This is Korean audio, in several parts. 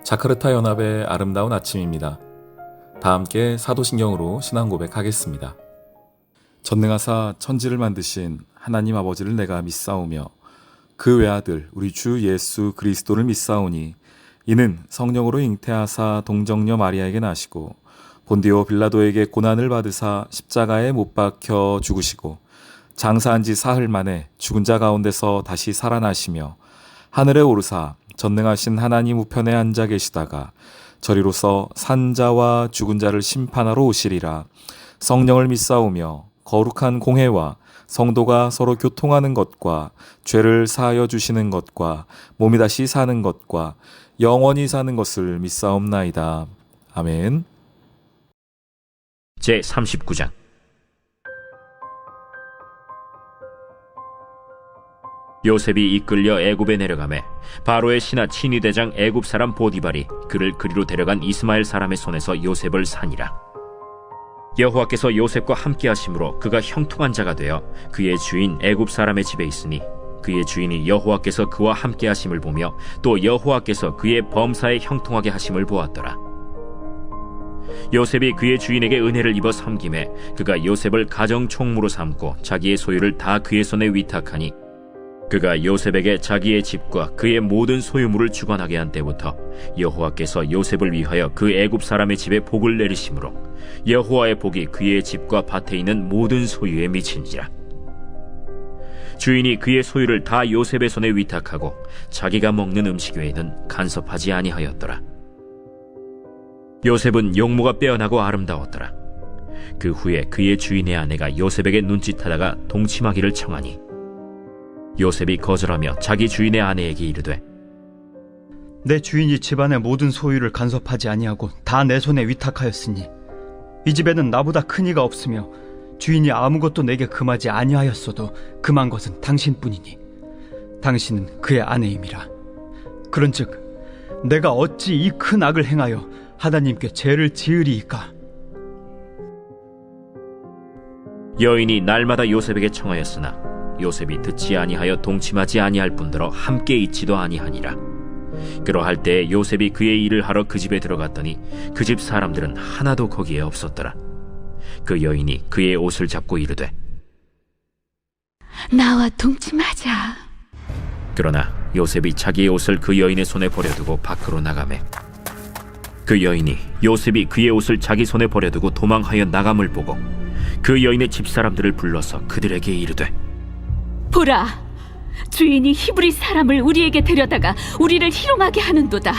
자카르타 연합의 아름다운 아침입니다. 다 함께 사도신경으로 신앙 고백하겠습니다. 전능하사 천지를 만드신 하나님 아버지를 내가 믿사오며 그 외아들 우리 주 예수 그리스도를 믿사오니 이는 성령으로 잉태하사 동정녀 마리아에게 나시고 본디오 빌라도에게 고난을 받으사 십자가에 못 박혀 죽으시고 장사한 지 사흘 만에 죽은 자 가운데서 다시 살아나시며 하늘에 오르사 전능하신 하나님 우편에 앉아 계시다가 저리로서 산자와 죽은 자를 심판하러 오시리라. 성령을 믿사오며 거룩한 공회와 성도가 서로 교통하는 것과 죄를 사하여 주시는 것과 몸이 다시 사는 것과 영원히 사는 것을 믿사옵나이다. 아멘. 제39장 요셉이 이끌려 애굽에 내려가매 바로의 신하 친위대장 애굽 사람 보디발이 그를 그리로 데려간 이스마엘 사람의 손에서 요셉을 산이라. 여호와께서 요셉과 함께 하심으로 그가 형통한 자가 되어 그의 주인 애굽 사람의 집에 있으니 그의 주인이 여호와께서 그와 함께 하심을 보며 또 여호와께서 그의 범사에 형통하게 하심을 보았더라. 요셉이 그의 주인에게 은혜를 입어 섬김에 그가 요셉을 가정 총무로 삼고 자기의 소유를 다 그의 손에 위탁하니 그가 요셉에게 자기의 집과 그의 모든 소유물을 주관하게 한 때부터 여호와께서 요셉을 위하여 그 애굽 사람의 집에 복을 내리심으로 여호와의 복이 그의 집과 밭에 있는 모든 소유에 미친지라. 주인이 그의 소유를 다 요셉의 손에 위탁하고 자기가 먹는 음식 외에는 간섭하지 아니하였더라. 요셉은 용모가 빼어나고 아름다웠더라. 그 후에 그의 주인의 아내가 요셉에게 눈짓하다가 동침하기를 청하니 요셉이 거절하며 자기 주인의 아내에게 이르되 내 주인이 집안의 모든 소유를 간섭하지 아니하고 다 내 손에 위탁하였으니 이 집에는 나보다 큰 이가 없으며 주인이 아무것도 내게 금하지 아니하였어도 금한 것은 당신뿐이니 당신은 그의 아내임이라. 그런즉 내가 어찌 이 큰 악을 행하여 하나님께 죄를 지으리이까. 여인이 날마다 요셉에게 청하였으나 요셉이 듣지 아니하여 동침하지 아니할 뿐더러 함께 있지도 아니하니라. 그러할 때 요셉이 그의 일을 하러 그 집에 들어갔더니 그 집 사람들은 하나도 거기에 없었더라. 그 여인이 그의 옷을 잡고 이르되 나와 동침하자. 그러나 요셉이 자기의 옷을 그 여인의 손에 버려두고 밖으로 나가매 그 여인이 요셉이 그의 옷을 자기 손에 버려두고 도망하여 나감을 보고 그 여인의 집사람들을 불러서 그들에게 이르되 보라, 주인이 히브리 사람을 우리에게 데려다가 우리를 희롱하게 하는도다.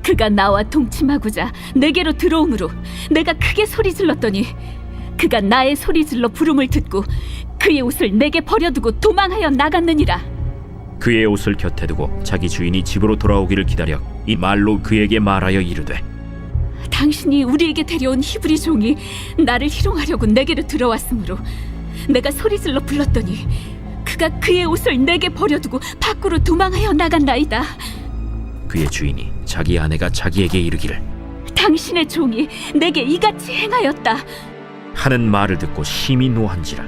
그가 나와 동침하고자 내게로 들어오므로 내가 크게 소리질렀더니 그가 나의 소리질러 부름을 듣고 그의 옷을 내게 버려두고 도망하여 나갔느니라. 그의 옷을 곁에 두고 자기 주인이 집으로 돌아오기를 기다려 이 말로 그에게 말하여 이르되 당신이 우리에게 데려온 히브리 종이 나를 희롱하려고 내게로 들어왔으므로 내가 소리질러 불렀더니 그가 그의 옷을 내게 버려두고 밖으로 도망하여 나간나이다. 그의 주인이 자기 아내가 자기에게 이르기를 당신의 종이 내게 이같이 행하였다 하는 말을 듣고 심히 노한지라.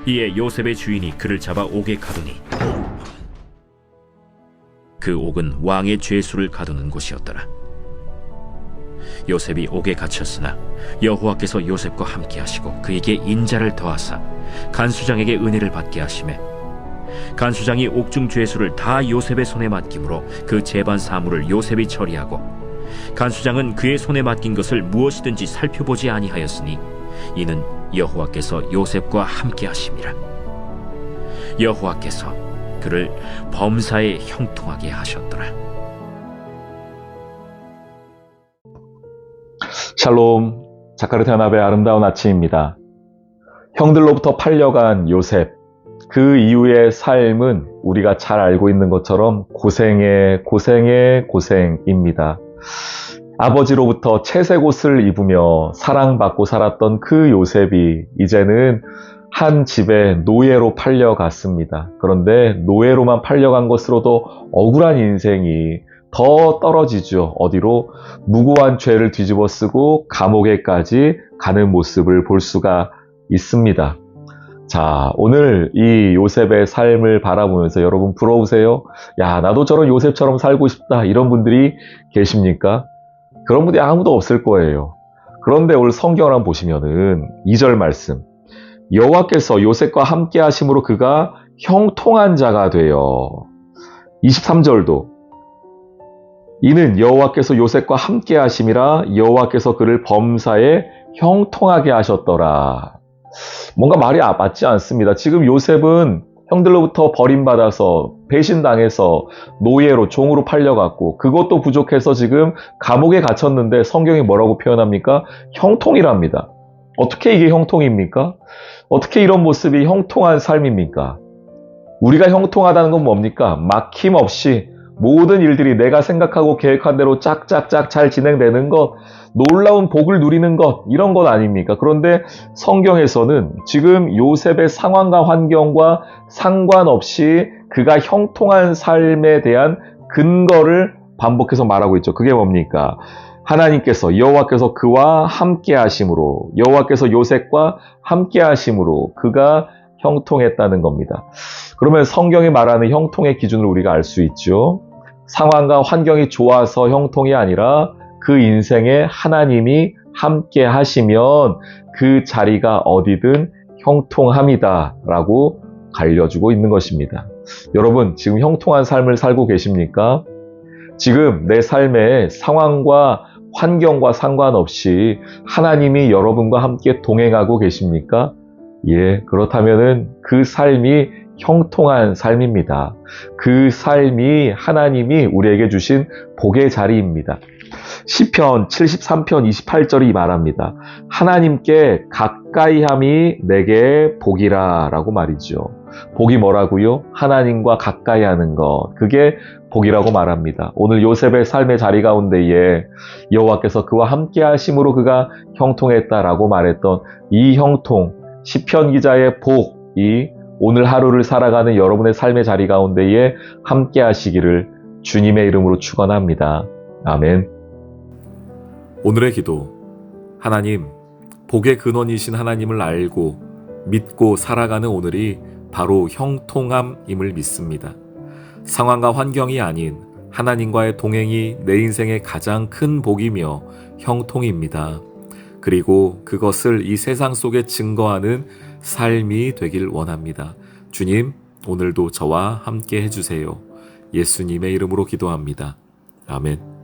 이에 요셉의 주인이 그를 잡아 옥에 가두니 그 옥은 왕의 죄수를 가두는 곳이었더라. 요셉이 옥에 갇혔으나 여호와께서 요셉과 함께 하시고 그에게 인자를 더하사 간수장에게 은혜를 받게 하시매 간수장이 옥중 죄수를 다 요셉의 손에 맡김으로 그 재반 사물을 요셉이 처리하고 간수장은 그의 손에 맡긴 것을 무엇이든지 살펴보지 아니하였으니 이는 여호와께서 요셉과 함께 하심이라. 여호와께서 그를 범사에 형통하게 하셨더라. 샬롬, 자카르타 연합의 아름다운 아침입니다. 형들로부터 팔려간 요셉, 그 이후의 삶은 우리가 잘 알고 있는 것처럼 고생입니다. 아버지로부터 채색 옷을 입으며 사랑받고 살았던 그 요셉이 이제는 한 집의 노예로 팔려갔습니다. 그런데 노예로만 팔려간 것으로도 억울한 인생이 더 떨어지죠. 어디로? 무고한 죄를 뒤집어 쓰고 감옥에까지 가는 모습을 볼 수가 있습니다. 자, 오늘 이 요셉의 삶을 바라보면서 여러분 부러우세요? 야, 나도 저런 요셉처럼 살고 싶다. 이런 분들이 계십니까? 그런 분들이 아무도 없을 거예요. 그런데 오늘 성경을 한번 보시면은 2절 말씀. 여호와께서 요셉과 함께 하심으로 그가 형통한 자가 되어. 23절도 이는 여호와께서 요셉과 함께 하심이라 여호와께서 그를 범사에 형통하게 하셨더라. 뭔가 말이 맞지 않습니다. 지금 요셉은 형들로부터 버림받아서 배신당해서 노예로 종으로 팔려갔고 그것도 부족해서 지금 감옥에 갇혔는데 성경이 뭐라고 표현합니까? 형통이랍니다. 어떻게 이게 형통입니까? 어떻게 이런 모습이 형통한 삶입니까? 우리가 형통하다는 건 뭡니까? 막힘없이 모든 일들이 내가 생각하고 계획한 대로 짝짝짝 잘 진행되는 것, 놀라운 복을 누리는 것, 이런 것 아닙니까? 그런데 성경에서는 지금 요셉의 상황과 환경과 상관없이 그가 형통한 삶에 대한 근거를 반복해서 말하고 있죠. 그게 뭡니까? 하나님께서 여호와께서 그와 함께 하심으로 여호와께서 요셉과 함께 하심으로 그가 형통했다는 겁니다. 그러면 성경이 말하는 형통의 기준을 우리가 알 수 있죠. 상황과 환경이 좋아서 형통이 아니라 그 인생에 하나님이 함께 하시면 그 자리가 어디든 형통합니다 라고 알려주고 있는 것입니다. 여러분 지금 형통한 삶을 살고 계십니까? 지금 내 삶의 상황과 환경과 상관없이 하나님이 여러분과 함께 동행하고 계십니까? 예, 그렇다면은 그 삶이 형통한 삶입니다. 그 삶이 하나님이 우리에게 주신 복의 자리입니다. 시편 73편 28절이 말합니다. 하나님께 가까이함이 내게 복이라 라고 말이죠. 복이 뭐라고요? 하나님과 가까이 하는 것. 그게 복이라고 말합니다. 오늘 요셉의 삶의 자리 가운데에 여호와께서 그와 함께 하심으로 그가 형통했다라고 말했던 이 형통, 시편 기자의 복이 오늘 하루를 살아가는 여러분의 삶의 자리 가운데에 함께 하시기를 주님의 이름으로 축원합니다. 아멘. 오늘의 기도. 하나님, 복의 근원이신 하나님을 알고 믿고 살아가는 오늘이 바로 형통함임을 믿습니다. 상황과 환경이 아닌 하나님과의 동행이 내 인생의 가장 큰 복이며 형통입니다. 그리고 그것을 이 세상 속에 증거하는 삶이 되길 원합니다. 주님, 오늘도 저와 함께 해주세요. 예수님의 이름으로 기도합니다. 아멘.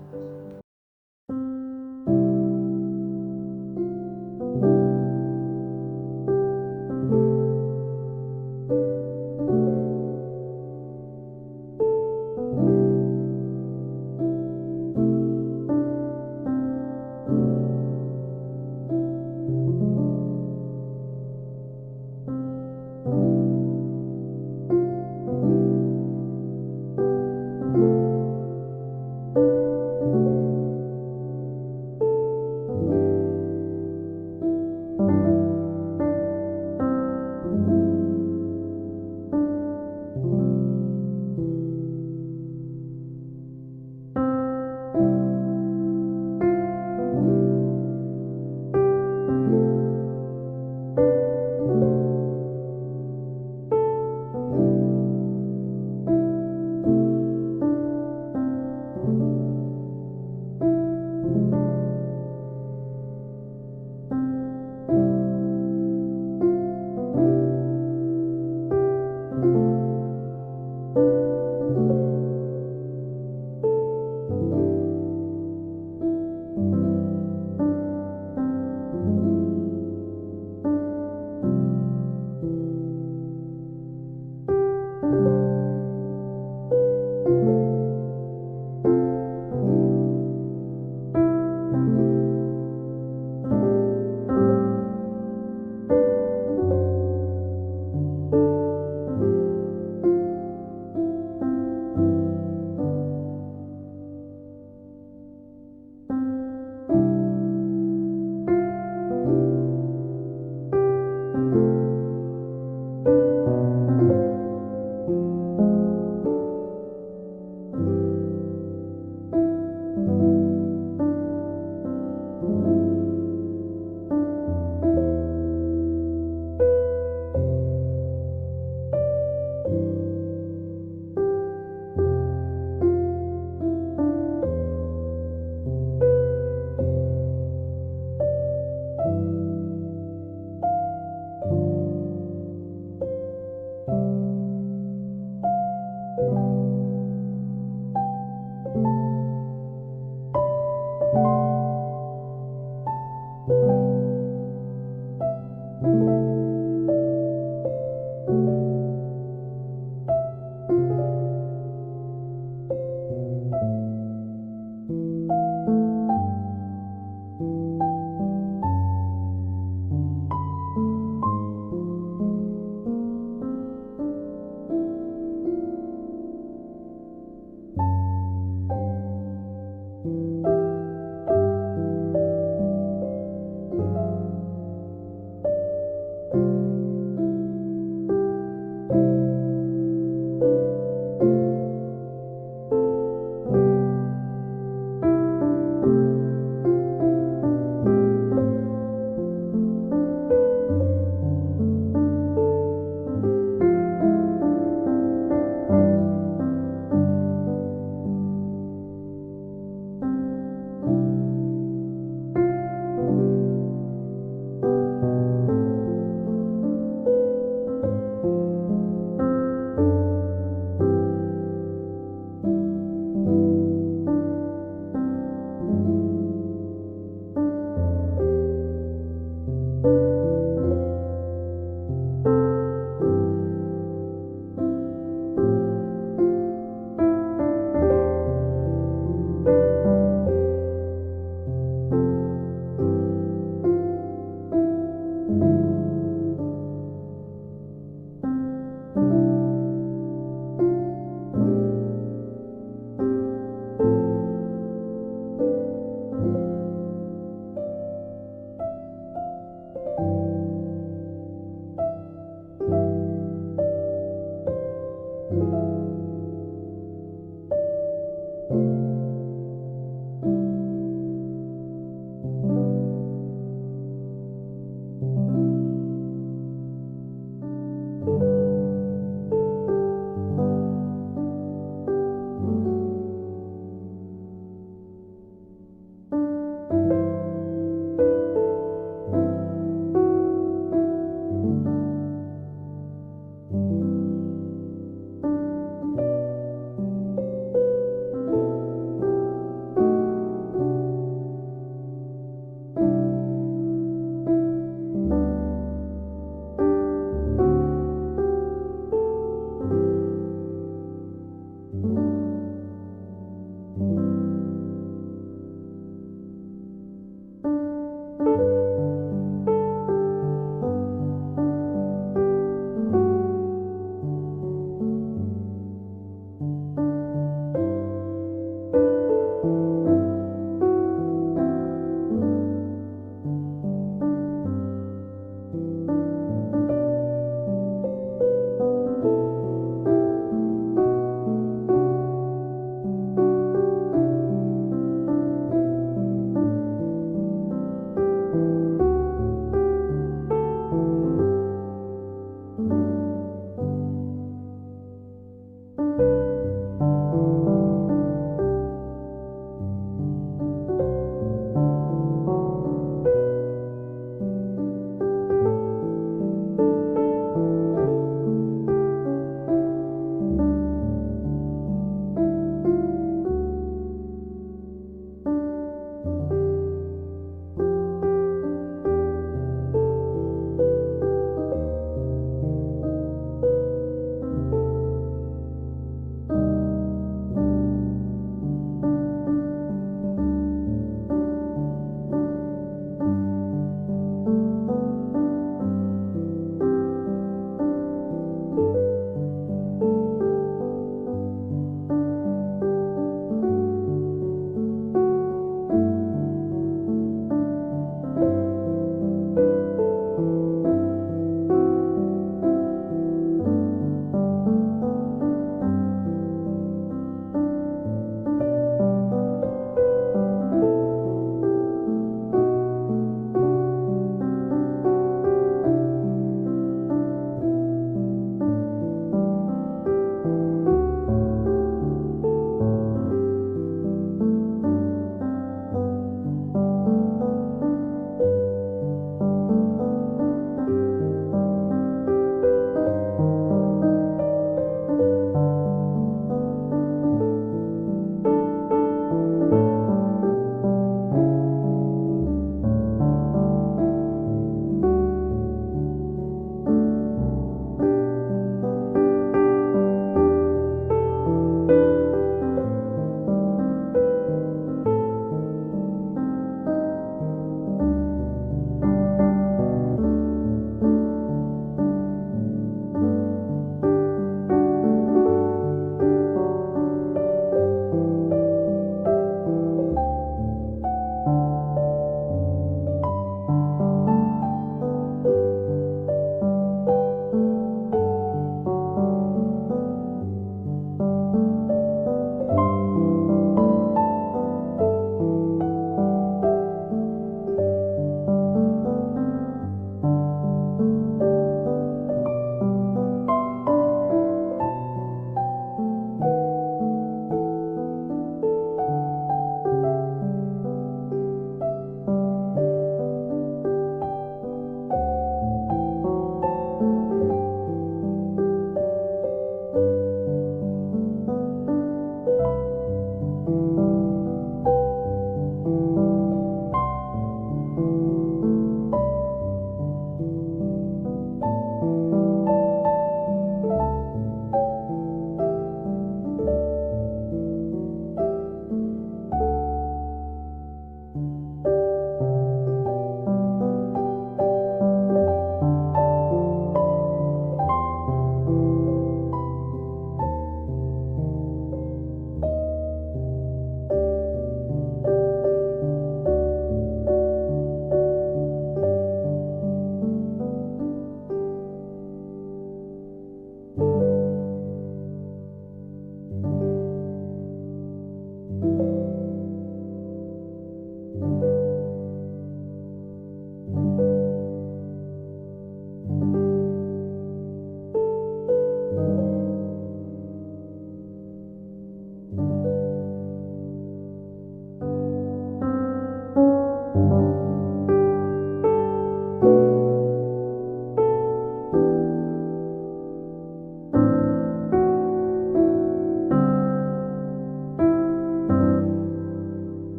요